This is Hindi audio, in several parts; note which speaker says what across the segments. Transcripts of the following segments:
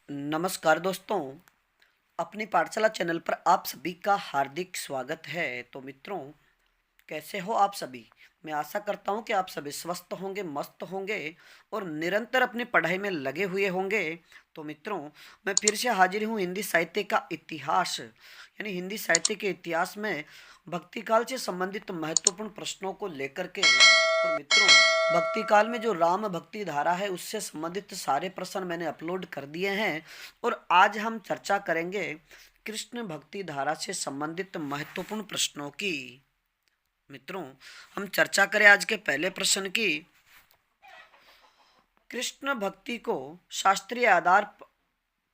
Speaker 1: नमस्कार दोस्तों, अपनी पाठशाला चैनल पर आप सभी का हार्दिक स्वागत है। तो मित्रों, कैसे हो आप सभी? मैं आशा करता हूँ कि आप सभी स्वस्थ होंगे, मस्त होंगे और निरंतर अपनी पढ़ाई में लगे हुए होंगे। तो मित्रों, मैं फिर से हाजिर हूँ हिंदी साहित्य का इतिहास यानी हिंदी साहित्य के इतिहास में भक्ति काल से संबंधित महत्वपूर्ण प्रश्नों को लेकर के। और मित्रों, भक्ति काल में जो राम भक्ति धारा है उससे संबंधित सारे प्रश्न मैंने अपलोड कर दिए हैं और आज हम चर्चा करेंगे कृष्ण भक्ति धारा से संबंधित महत्वपूर्ण प्रश्नों की। मित्रों, हम चर्चा करें आज के पहले प्रश्न की। कृष्ण भक्ति को शास्त्रीय आधार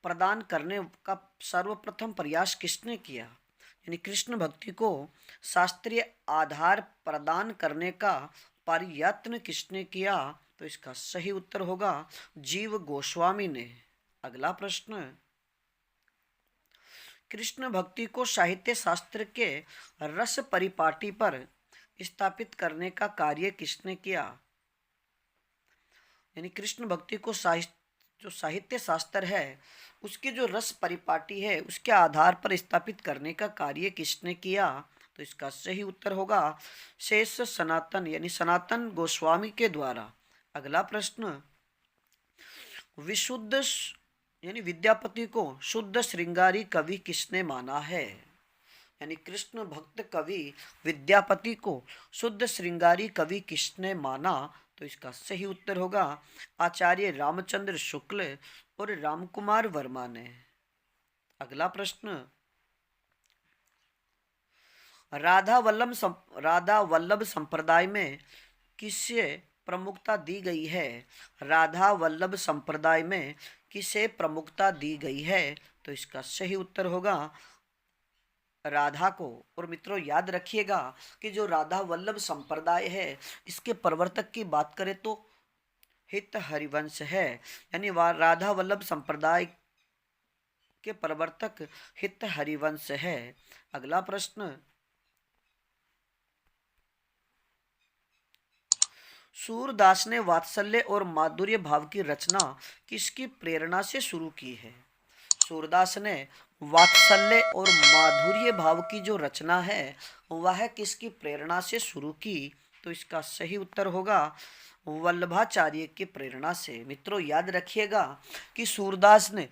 Speaker 1: प्रदान करने का सर्वप्रथम प्रयास किसने किया? यानी कृष्ण भक्ति को शास्त्रीय आधार प्रदान करने का प्रयत्न किसने किया? तो इसका सही उत्तर होगा जीव गोस्वामी ने। अगला प्रश्न, कृष्ण भक्ति को साहित्य शास्त्र के रस परिपाटी पर स्थापित करने का कार्य किसने किया? यानी कृष्ण भक्ति को जो साहित्य शास्त्र है उसकी जो रस परिपाटी है उसके आधार पर स्थापित करने का कार्य किसने किया? तो इसका सही उत्तर होगा शेष सनातन यानी सनातन गोस्वामी के द्वारा। अगला प्रश्न, विशुद्ध यानी विद्यापति को शुद्ध श्रृंगारी कवि किसने माना है? यानी कृष्ण भक्त कवि विद्यापति को शुद्ध श्रृंगारी कवि किसने माना? तो इसका सही उत्तर होगा आचार्य रामचंद्र शुक्ल और रामकुमार वर्मा ने। अगला प्रश्न, राधा वल्लभ संप्रदाय में किसे प्रमुखता दी गई है? राधा वल्लभ संप्रदाय में किसे प्रमुखता दी गई है? तो इसका सही उत्तर होगा राधा को। और मित्रों, याद रखिएगा कि जो राधा वल्लभ संप्रदाय है इसके प्रवर्तक की बात करें तो हित हरिवंश है। यानी राधा वल्लभ संप्रदाय के प्रवर्तक हित हरिवंश है। अगला प्रश्न, सूरदास ने वात्सल्य और माधुर्य भाव की रचना किसकी प्रेरणा से शुरू की है? सूरदास ने वात्सल्य और माधुर्य भाव की जो रचना है वह किसकी प्रेरणा से शुरू की? तो इसका सही उत्तर होगा वल्लभाचार्य की प्रेरणा से। मित्रों, याद रखिएगा कि सूरदास ने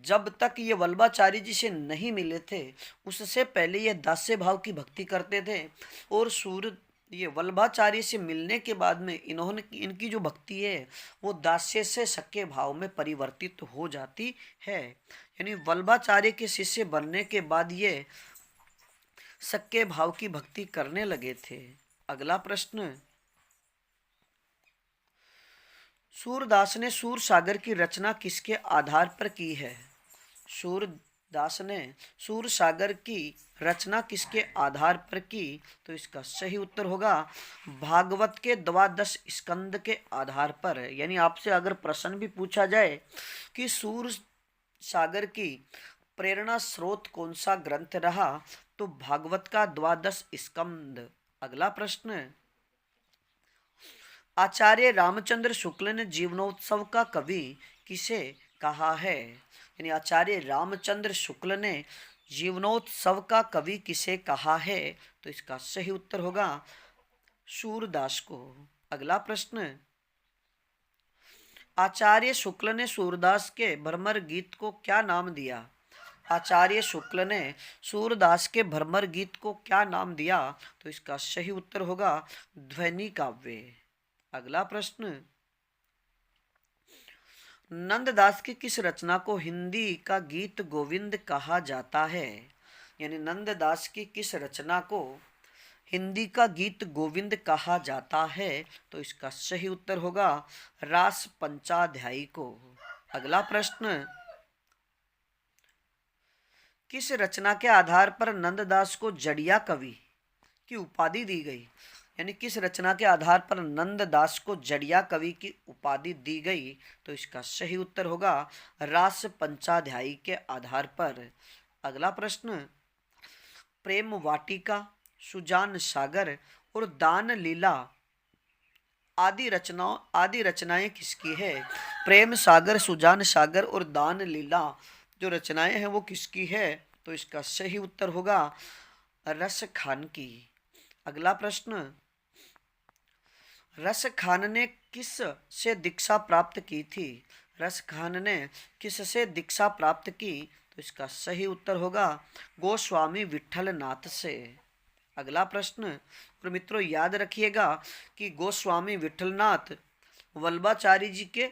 Speaker 1: जब तक ये वल्लभाचार्य जी से नहीं मिले थे उससे पहले ये दास्य भाव की भक्ति करते थे और ये वल्लभाचार्य से मिलने के बाद में इनकी जो भक्ति है वो दास्य से सख्य भाव में परिवर्तित हो जाती है। यानी वल्लभाचार्य के शिष्य बनने के बाद ये सख्य भाव की भक्ति करने लगे थे। अगला प्रश्न, सूरदास ने सूर सागर की रचना किसके आधार पर की है? सूरदास ने सूर सागर की रचना किसके आधार पर की? तो इसका सही उत्तर होगा भागवत के द्वादश स्कंद के आधार पर। यानी आपसे अगर प्रश्न भी पूछा जाए कि सूर सागर की प्रेरणा स्रोत कौन सा ग्रंथ रहा तो भागवत का द्वादश स्कंद। अगला प्रश्न, आचार्य रामचंद्र शुक्ल ने जीवनोत्सव का कवि किसे कहा है? यानी आचार्य रामचंद्र शुक्ल ने जीवनोत्सव का कवि किसे कहा है? तो इसका सही उत्तर होगा सूरदास को। अगला प्रश्न, आचार्य शुक्ल ने सूरदास के भ्रमर गीत को क्या नाम दिया? आचार्य शुक्ल ने सूरदास के भ्रमर गीत को क्या नाम दिया? तो इसका सही उत्तर होगा ध्वनि काव्य। अगला प्रश्न, नंददास की किस रचना को हिंदी का गीत गोविंद कहा जाता है? यानी नंददास की किस रचना को हिंदी का गीत गोविंद कहा जाता है? तो इसका सही उत्तर होगा रास पंचाध्यायी को। अगला प्रश्न, किस रचना के आधार पर नंददास को जड़िया कवि की उपाधि दी गई? यानी किस रचना के आधार पर नंददास को जड़िया कवि की उपाधि दी गई? तो इसका सही उत्तर होगा रास पंचाध्यायी के आधार पर। अगला प्रश्न, प्रेम वाटिका, सुजान सागर और दान लीला आदि रचनाएं किसकी है? प्रेम सागर, सुजान सागर और दान लीला जो रचनाएं हैं वो किसकी है? तो इसका सही उत्तर होगा रस खान की। अगला प्रश्न, रस खान ने किस से दीक्षा प्राप्त की थी? रस खान ने किस से दीक्षा प्राप्त की? तो इसका सही उत्तर होगा गोस्वामी विठल नाथ से। अगला प्रश्न, और मित्रों याद रखिएगा कि गोस्वामी विठलनाथ वल्लभाचार्य जी के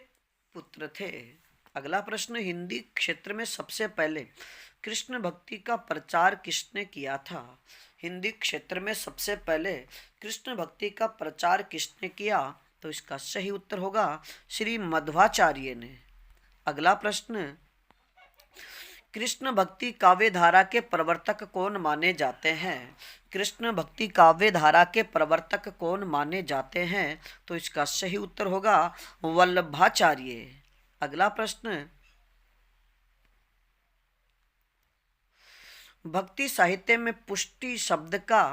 Speaker 1: पुत्र थे। अगला प्रश्न, हिंदी क्षेत्र में सबसे पहले कृष्ण भक्ति का प्रचार किसने किया था? हिंदी क्षेत्र में सबसे पहले कृष्ण भक्ति का प्रचार किसने किया? तो इसका सही उत्तर होगा श्री मध्वाचार्य ने। अगला प्रश्न, कृष्ण भक्ति काव्य धारा के प्रवर्तक कौन माने जाते हैं? कृष्ण भक्ति काव्य धारा के प्रवर्तक कौन माने जाते हैं? तो इसका सही उत्तर होगा वल्लभाचार्य। अगला प्रश्न, भक्ति साहित्य में पुष्टि शब्द का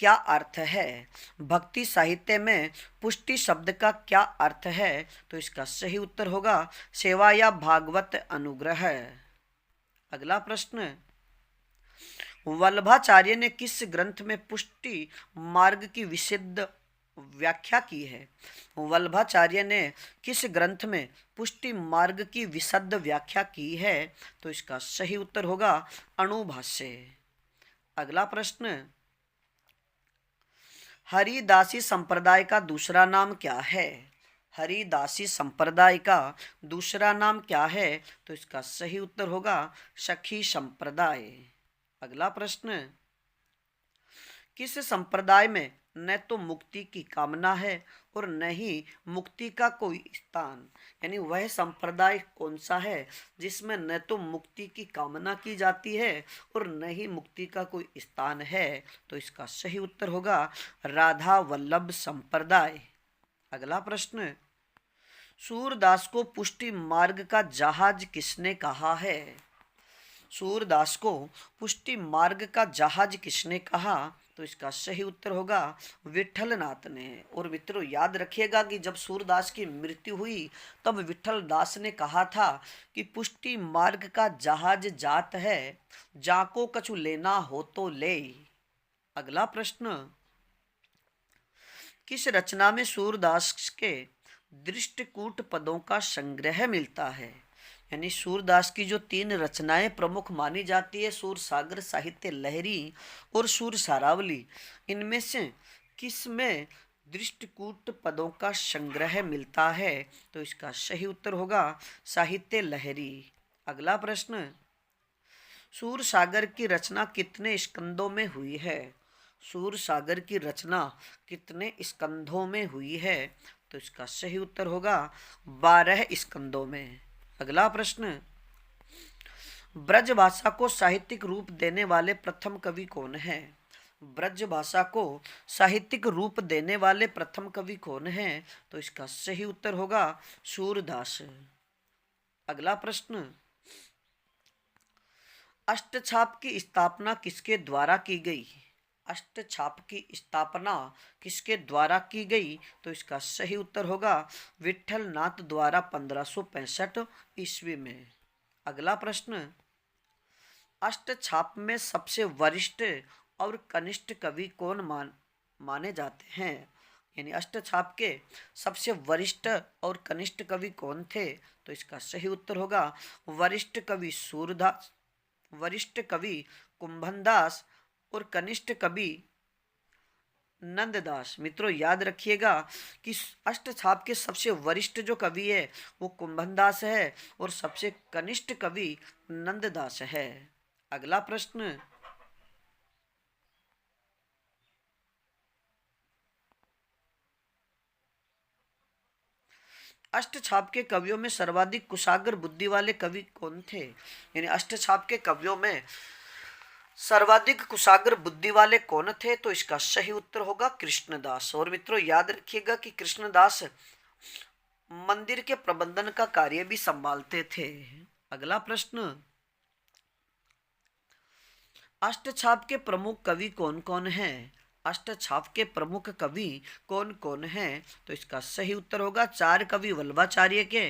Speaker 1: क्या अर्थ है? भक्ति साहित्य में पुष्टि शब्द का क्या अर्थ है? तो इसका सही उत्तर होगा सेवा या भागवत अनुग्रह। अगला प्रश्न, वल्लभाचार्य ने किस ग्रंथ में पुष्टि मार्ग की विशुद्ध व्याख्या की है? वल्लभाचार्य ने किस ग्रंथ में पुष्टि मार्ग की विशुद्ध व्याख्या की है? तो इसका सही उत्तर होगा अणुभाष्य। अगला प्रश्न, हरिदासी संप्रदाय का दूसरा नाम क्या है? हरिदासी संप्रदाय का दूसरा नाम क्या है? तो इसका सही उत्तर होगा सखी संप्रदाय। अगला प्रश्न, किस संप्रदाय में न तो मुक्ति की कामना है और न ही मुक्ति का कोई स्थान? यानी वह संप्रदाय कौन सा है जिसमें न तो मुक्ति की कामना की जाती है और न ही मुक्ति का कोई स्थान है? तो इसका सही उत्तर होगा राधा वल्लभ संप्रदाय। अगला प्रश्न, सूरदास को पुष्टि मार्ग का जहाज किसने कहा है? सूरदास को पुष्टि मार्ग का जहाज किसने कहा? तो इसका सही उत्तर होगा विठलनाथ ने। और मित्रों याद रखिएगा कि जब सूरदास की मृत्यु हुई तब विठल दास ने कहा था कि पुष्टि मार्ग का जहाज जात है, जाको कछु लेना हो तो ले। अगला प्रश्न, किस रचना में सूरदास के दृष्टिकूट पदों का संग्रह मिलता है? यानी सूरदास की जो 3 रचनाएं प्रमुख मानी जाती है, सूर सागर, साहित्य लहरी और सूर सारावली, इनमें से किस में दृष्टिकूट पदों का संग्रह मिलता है? तो इसका सही उत्तर होगा साहित्य लहरी। अगला प्रश्न, सूर सागर की रचना कितने स्कंदों में हुई है? सूर सागर की रचना कितने स्कंधों में हुई है? तो इसका सही उत्तर होगा 12 स्कंदों में। अगला प्रश्न, ब्रज भाषा को साहित्यिक रूप देने वाले प्रथम कवि कौन है? ब्रज भाषा को साहित्यिक रूप देने वाले प्रथम कवि कौन है? तो इसका सही उत्तर होगा सूरदास। अगला प्रश्न, अष्टछाप की स्थापना किसके द्वारा की गई? अष्टछाप की स्थापना किसके द्वारा की गई? तो इसका सही उत्तर होगा विठलनाथ द्वारा 1565 ईस्वी में। अगला प्रश्न, अष्टछाप में सबसे वरिष्ठ और कनिष्ठ कवि कौन माने जाते हैं? यानी अष्टछाप के सबसे वरिष्ठ और कनिष्ठ कवि कौन थे? तो इसका सही उत्तर होगा वरिष्ठ कवि सूरदास, वरिष्ठ कवि कुंभनदास और कनिष्ठ कवि नंददास। मित्रों याद रखिएगा कि अष्टछाप के सबसे वरिष्ठ जो कवि है वो कुंभनदास है और सबसे कनिष्ठ कवि नंददास है। अगला प्रश्न, अष्टछाप के कवियों में सर्वाधिक कुशाग्र बुद्धि वाले कवि कौन थे? यानी अष्टछाप के कवियों में सर्वाधिक कुशाग्र बुद्धि वाले कौन थे? तो इसका सही उत्तर होगा कृष्णदास। और मित्रों याद रखिएगा कि कृष्णदास मंदिर के प्रबंधन का कार्य भी संभालते थे। अगला प्रश्न, अष्टछाप के प्रमुख कवि कौन कौन हैं? अष्टछाप के प्रमुख कवि कौन कौन हैं? तो इसका सही उत्तर होगा 4 कवि वल्लभाचार्य के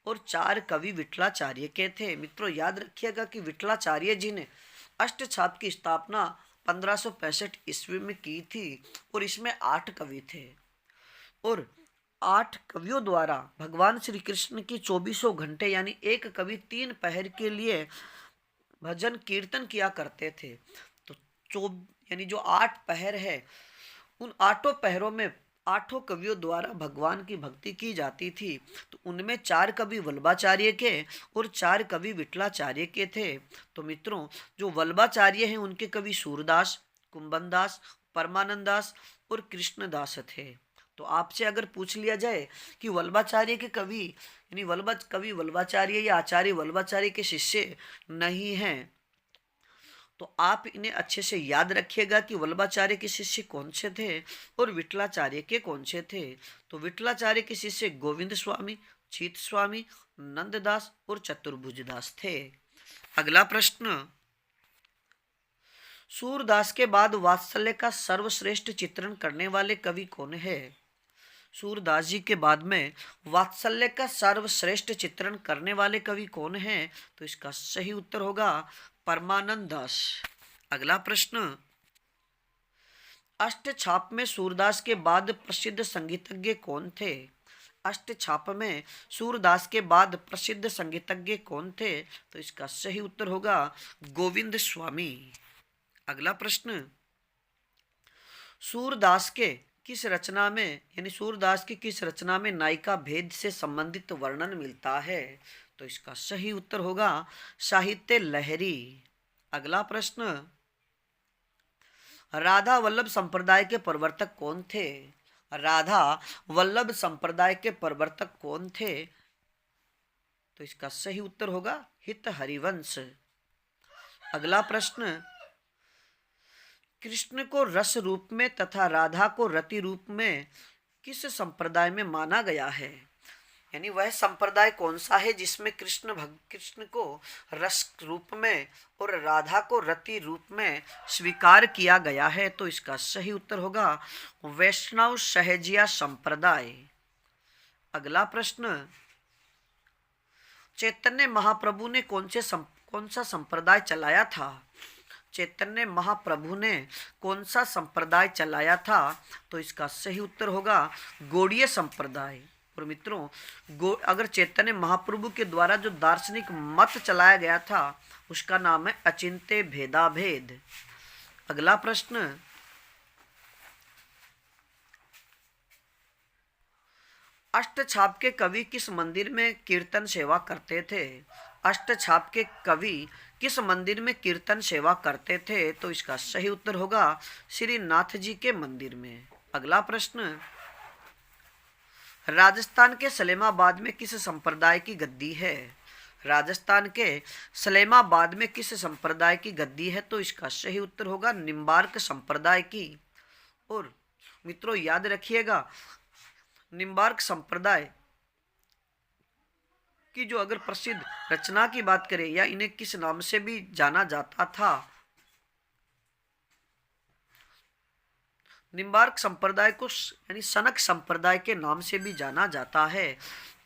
Speaker 1: और 4 कवि विठलाचार्य के थे। मित्रों याद रखिएगा कि विठलाचार्य जी ने अष्टछाप की स्थापना 1565 ईस्वी में की थी और इसमें 8 कवि थे और 8 कवियों द्वारा भगवान श्री कृष्ण की 24 घंटे यानी एक कवि 3 पहर के लिए भजन कीर्तन किया करते थे। तो यानी जो 8 पहर है उन 8 पहरों में 8 कवियों द्वारा भगवान की भक्ति की जाती थी। तो उनमें 4 कवि वल्लभाचार्य के और 4 कवि विठलाचार्य के थे। तो मित्रों जो वल्लभाचार्य हैं उनके कवि सूरदास, कुंभनदास, परमानंदास और कृष्णदास थे। तो आपसे अगर पूछ लिया जाए कि वल्लभाचार्य के कवि यानी कवि वल्लभाचार्य या आचार्य वल्लभाचार्य के शिष्य नहीं हैं तो आप इन्हें अच्छे से याद रखिएगा कि वल्लभाचार्य के शिष्य कौन से थे और विठलाचार्य के कौन से थे। तो विठलाचार्य के शिष्य गोविंद स्वामी, चीत स्वामी, नंददास और चतुर्भुजदास थे। अगला प्रश्न, सूरदास के बाद वात्सल्य का सर्वश्रेष्ठ चित्रण करने वाले कवि कौन है? सूरदास जी के बाद में वात्सल्य का सर्वश्रेष्ठ चित्रण करने वाले कवि कौन हैं? तो इसका सही उत्तर होगा परमानंद दास। अगला प्रश्न, अष्टछाप में सूरदास के बाद प्रसिद्ध संगीतज्ञ कौन थे? अष्टछाप में सूरदास के बाद प्रसिद्ध संगीतज्ञ कौन थे? तो इसका सही उत्तर होगा गोविंद स्वामी। अगला प्रश्न, सूरदास के किस रचना में यानी सूरदास की किस रचना में नायिका भेद से संबंधित वर्णन मिलता है? तो इसका सही उत्तर होगा साहित्य लहरी। अगला प्रश्न, राधा वल्लभ संप्रदाय के प्रवर्तक कौन थे? राधा वल्लभ संप्रदाय के प्रवर्तक कौन थे? तो इसका सही उत्तर होगा हित हरिवंश। अगला प्रश्न, कृष्ण को रस रूप में तथा राधा को रति रूप में किस संप्रदाय में माना गया है? यानी वह संप्रदाय कौन सा है जिसमें कृष्ण को रस रूप में और राधा को रति रूप में स्वीकार किया गया है? तो इसका सही उत्तर होगा वैष्णव सहजिया संप्रदाय। अगला प्रश्न, चैतन्य महाप्रभु ने कौन सा संप्रदाय चलाया था? चैतन्य महाप्रभु ने कौन सा संप्रदाय चलाया था? तो इसका सही उत्तर होगा गौड़ीय संप्रदाय। और मित्रों अगर चैतन्य महाप्रभु के द्वारा जो दार्शनिक मत चलाया गया था उसका नाम है अचिंत्य भेदाभेद। अगला प्रश्न, अष्टछाप के कवि किस मंदिर में कीर्तन सेवा करते थे? अष्टछाप के कवि किस मंदिर में कीर्तन सेवा करते थे? तो इसका सही उत्तर होगा श्री नाथ जी के मंदिर में। अगला प्रश्न, राजस्थान के सलेमाबाद में किस संप्रदाय की गद्दी है? राजस्थान के सलेमाबाद में किस संप्रदाय की गद्दी है? तो इसका सही उत्तर होगा निम्बार्क संप्रदाय की। और मित्रों याद रखिएगा निम्बार्क संप्रदाय की जो अगर प्रसिद्ध रचना की बात करें या इन्हें किस नाम से भी जाना जाता था, निम्बार्क संप्रदाय को यानी सनक संप्रदाय के नाम से भी जाना जाता है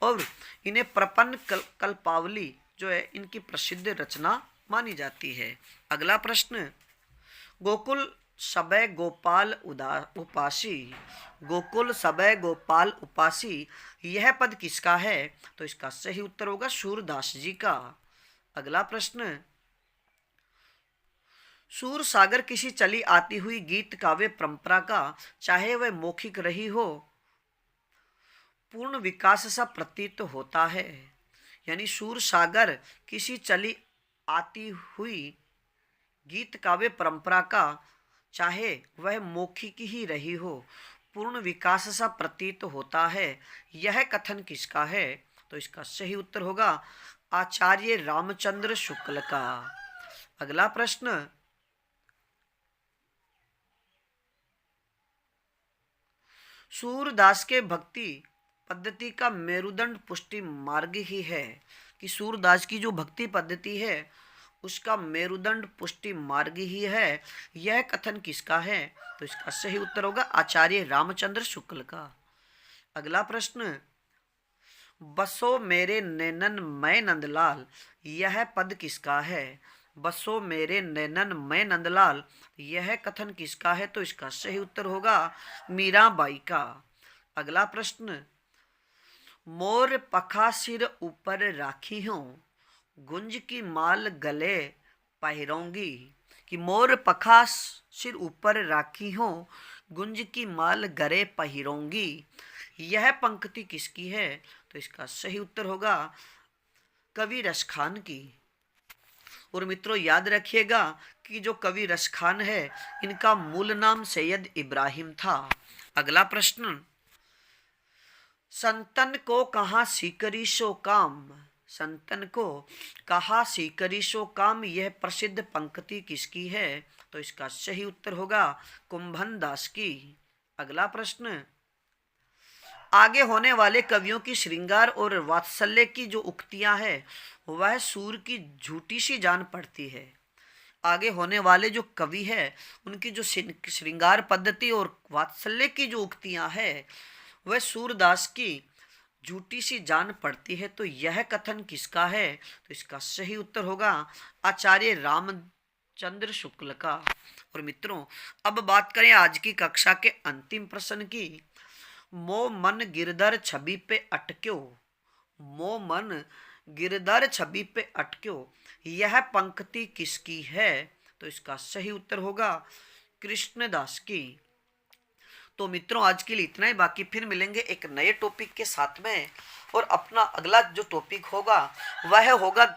Speaker 1: और इन्हें प्रपन्न कल्पावली जो है इनकी प्रसिद्ध रचना मानी जाती है। अगला प्रश्न, गोकुल सबे गोपाल उपासी, गोकुल सबे गोपाल उपासी यह पद किसका है? तो इसका सही उत्तर होगा सूरदास जी का। अगला प्रश्न, सूर सागर किसी चली आती हुई गीत काव्य परंपरा का चाहे वह मौखिक रही हो पूर्ण विकास सा प्रतीत होता है। यानी सूर सागर किसी चली आती हुई गीत काव्य परंपरा का चाहे वह मौखिक ही रही हो पूर्ण विकास सा प्रतीत होता है, यह कथन किसका है? तो इसका सही उत्तर होगा आचार्य रामचंद्र शुक्ल का। अगला प्रश्न, सूरदास के भक्ति पद्धति का मेरुदंड पुष्टि मार्ग ही है कि सूरदास की जो भक्ति पद्धति है उसका मेरुदंड पुष्टि मार्ग ही है, यह कथन किसका है? तो इसका सही उत्तर होगा आचार्य रामचंद्र शुक्ल का। अगला प्रश्न, बसो मेरे नैनन मैं नंदलाल, यह पद किसका है? बसो मेरे नैनन मैं नंदलाल, यह कथन किसका है? तो इसका सही उत्तर होगा मीराबाई का। अगला प्रश्न, मोर पखा सिर ऊपर राखी हूँ, गुंज की माल गले पहिरोंगी, कि मोर पखा सिर ऊपर राखी हूँ, गुंज की माल गले पहिरोंगी, यह पंक्ति किसकी है? तो इसका सही उत्तर होगा कवि रसखान की। और मित्रों याद रखिएगा कि जो कवि रसखान है इनका मूल नाम सैयद इब्राहिम था। अगला प्रश्न, संतन को कहा सीकरी सो काम, संतन को कहा सीकरी सो काम, यह प्रसिद्ध पंक्ति किसकी है? तो इसका सही उत्तर होगा कुंभन दास की। अगला प्रश्न, आगे होने वाले कवियों की श्रृंगार और वात्सल्य की जो उक्तियां हैं वह सूर की झूठी सी जान पड़ती है। आगे होने वाले जो कवि है उनकी जो श्रृंगार पद्धति और वात्सल्य की जो उक्तियां हैं वह सूरदास की झूठी सी जान पड़ती है। तो यह कथन किसका है? तो इसका सही उत्तर होगा आचार्य रामचंद्र शुक्ल का। और मित्रों अब बात करें आज की कक्षा के अंतिम प्रश्न की। मो मन गिरधर छवि पे अटक्यो, मो मन गिरधर छवि पे अटक्यो, यह पंक्ति किसकी है? तो इसका सही उत्तर होगा कृष्णदास की। तो मित्रों आज के लिए इतना ही, बाकी फिर मिलेंगे एक नए टॉपिक के साथ में। और अपना अगला जो टॉपिक होगा वह होगा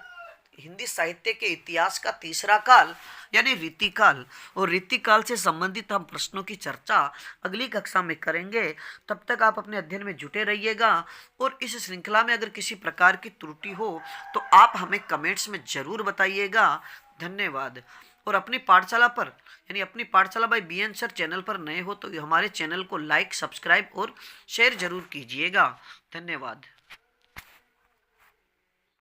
Speaker 1: हिंदी साहित्य के इतिहास का तीसरा काल यानी रीतिकाल। और रीतिकाल से संबंधित हम प्रश्नों की चर्चा अगली कक्षा में करेंगे। तब तक आप अपने अध्ययन में जुटे रहिएगा। और इस श्रृंखला में अगर किसी प्रकार की त्रुटि हो तो आप हमें कमेंट्स में जरूर बताइएगा। धन्यवाद। और अपनी पाठशाला पर यानी अपनी पाठशाला बाय बीएन सर चैनल पर नए हो तो हमारे चैनल को लाइक, सब्सक्राइब और शेयर जरूर कीजिएगा। धन्यवाद।